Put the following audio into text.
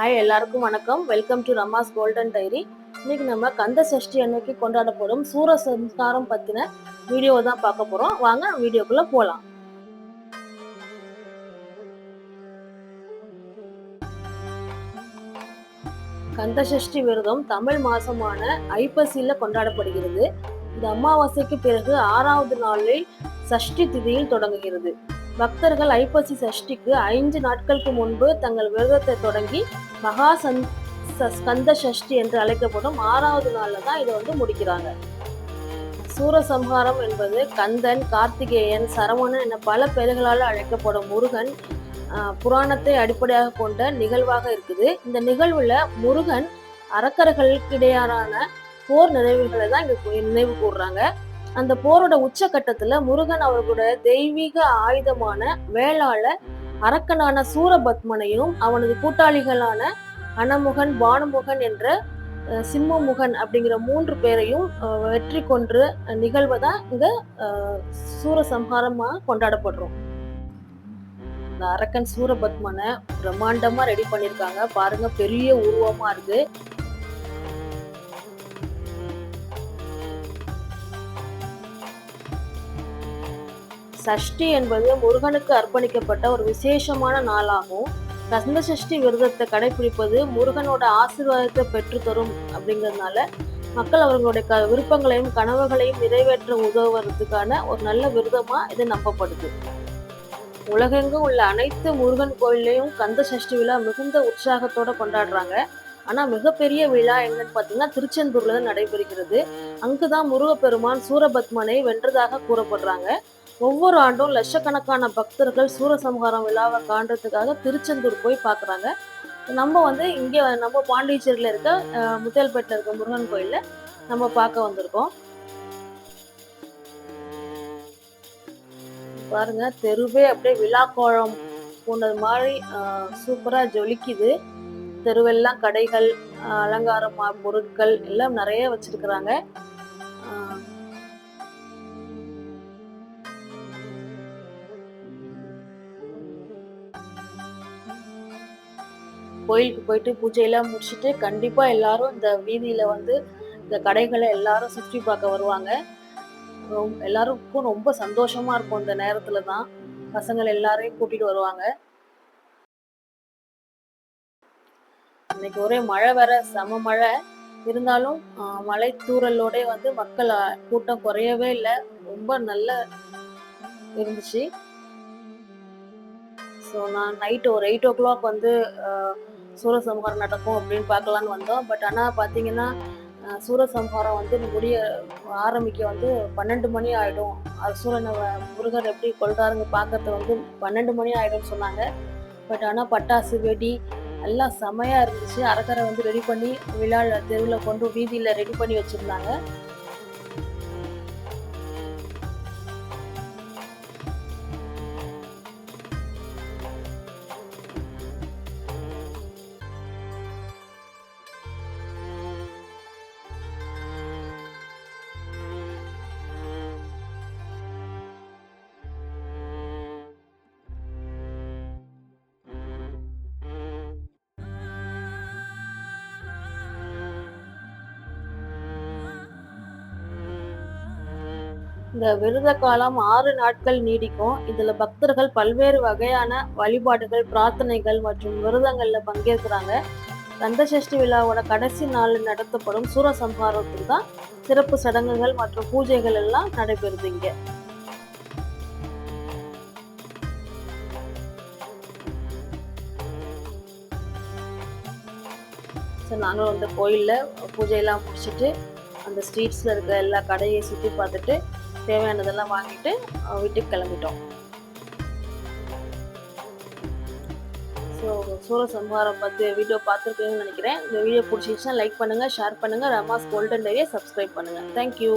Hi, எல்லாருக்கும் வணக்கம். Welcome to Rama's golden diary. இன்னைக்கு நம்ம கந்த சஷ்டி அன்னைக்கு கொண்டாடப்படும் சூர சம்ஸ்காரம் பத்தின வீடியோ தான் பார்க்க போறோம். வாங்க வீடியோக்குள்ள போலாம். கந்த சஷ்டி விரதம் தமிழ் மாசமான ஐப்பசியில கொண்டாடப்படுகிறது. இந்த அமாவாசைக்கு பிறகு 6வது நாளில் சஷ்டி திதியில் தொடங்குகிறது. பக்தர்கள் ஐப்பசி சஷ்டிக்கு 5 நாட்களுக்கு முன்பு தங்கள் விரதத்தை தொடங்கி மகா ஸ்கந்த சஷ்டி என்று அழைக்கப்படும் 6வது நாள்ல தான் இதை முடிக்கிறாங்க. சூரசம்ஹாரம் என்பது கந்தன், கார்த்திகேயன், சரவணன் என பல பெயர்களால் அழைக்கப்படும் முருகன் புராணத்தை அடிப்படையாக கொண்ட நிகழ்வாக இருக்குது. இந்த நிகழ்வுல முருகன் அரக்கர்களுக்கு இடையான போர் நினைவுகளை தான் இங்க நினைவு கூறுறாங்க. அந்த போரோட உச்சகட்டத்துல முருகன் அவர்களுடைய தெய்வீக ஆயுதமான வேளாள அரக்கனான சூரபத்மனையும் அவனது கூட்டாளிகளான அனமுகன், பானுமுகன் என்ற சிம்மமுகன் அப்படிங்கிற 3 பேரையும் வெற்றி கொன்று நிகழ்வதான் இங்க சூரசம்ஹாரமா கொண்டாடப்படுறோம். இந்த அரக்கன் சூரபத்மனை பிரம்மாண்டமா ரெடி பண்ணிருக்காங்க பாருங்க, பெரிய உருவமா இருக்கு. சஷ்டி என்பது முருகனுக்கு அர்ப்பணிக்கப்பட்ட ஒரு விசேஷமான நாளாகும். கந்த சஷ்டி விரதத்தை கடைபிடிப்பது முருகனோட ஆசீர்வாதத்தை பெற்று தரும் அப்படிங்கிறதுனால மக்கள் அவர்களுடைய விருப்பங்களையும் கனவுகளையும் நிறைவேற்ற உதவுவதற்கான ஒரு நல்ல விரதமா இது நம்பப்படுது. உலகெங்கும் உள்ள அனைத்து முருகன் கோயிலையும் கந்த சஷ்டி விழா மிகுந்த உற்சாகத்தோட கொண்டாடுறாங்க. ஆனா மிகப்பெரிய விழா எங்கன்னு பாத்தீங்கன்னா திருச்செந்தூர்ல தான் நடைபெறுகிறது. அங்குதான் முருகப்பெருமான் சூரபத்மனை வென்றதாக கூறப்படுறாங்க. ஒவ்வொரு ஆண்டும் லட்சக்கணக்கான பக்தர்கள் சூரசம்ஹாரம் விழாவை காண்றதுக்காக திருச்செந்தூர் போய் பார்க்குறாங்க. நம்ம இங்கே நம்ம பாண்டிச்சேரியில் இருக்க முத்தியல்பேட்டில் இருக்க முருகன் கோயிலில் நம்ம பார்க்க வந்திருக்கோம். பாருங்க, தெருவே அப்படியே விழா கோலம் போனது மாதிரி சூப்பராக ஜொலிக்குது. தெருவெல்லாம் கடைகள், அலங்காரமா பொருட்கள் எல்லாம் நிறைய வச்சிருக்கிறாங்க. கோயிலுக்கு போயிட்டு பூஜையெல்லாம் முடிச்சுட்டு கண்டிப்பா எல்லாரும் இந்த வீதியில இந்த கடைகளை எல்லாரும் சுற்றி பார்க்க வருவாங்க. எல்லாருக்கும் ரொம்ப சந்தோஷமா இருக்கும். இந்த நேரத்துல தான் பசங்கள் எல்லாரையும் கூட்டிட்டு வருவாங்க. இன்னைக்கு ஒரே மழை வேற, செம மழை. இருந்தாலும் மழை தூறலோட மக்கள் கூட்டம் குறையவே இல்லை, ரொம்ப நல்ல இருந்துச்சு. ஸோ நான் நைட்டு ஒரு 8 o'clock சூரசம்ஹாரம் நடக்கும் அப்படின்னு பார்க்கலான்னு வந்தோம். பட் ஆனால் பார்த்தீங்கன்னா சூரசம்ஹாரம் முடிய ஆரம்பிக்க 12 மணி ஆகிடும். சூரனை முருகர் எப்படி கொள்றாருங்க பார்க்கறது 12 மணி ஆகிடும்னு சொன்னாங்க. பட் ஆனால் பட்டாசு, வெடி எல்லாம் செமையாக இருந்துச்சு. அரக்கரை ரெடி பண்ணி விழா தெருவில் கொண்டு வீதியில் ரெடி பண்ணி வச்சுருந்தாங்க. இந்த விரத காலம் 6 நாட்கள் நீடிக்கும். இதுல பக்தர்கள் பல்வேறு வகையான வழிபாடுகள், பிரார்த்தனைகள் மற்றும் விரதங்கள்ல பங்கேற்கிறாங்க. கந்த சஷ்டி விழாவோட கடைசி நாள் நடத்தப்படும் சூரசம்ஹாரத்துக்கு தான் சிறப்பு சடங்குகள் மற்றும் பூஜைகள் எல்லாம் நடைபெறுது இங்க. நாங்களும் கோயில்ல பூஜையெல்லாம் முடிச்சுட்டு அந்த ஸ்ட்ரீட்ஸ்ல இருக்க எல்லா கடையை சுற்றி பார்த்துட்டு தேவையானதெல்லாம் வாங்கிட்டு வீட்டுக்கு கிளம்பிட்டோம். ஸோ சூரசம்ஹாரம் பற்றி வீடியோ பார்த்துருப்பீங்கன்னு நினைக்கிறேன். இந்த வீடியோ பிடிச்சிருச்சுன்னா லைக் பண்ணுங்கள், ஷேர் பண்ணுங்கள், ரமாஸ் கோல்டன் டைரியை சப்ஸ்கிரைப் பண்ணுங்கள். தேங்க்யூ.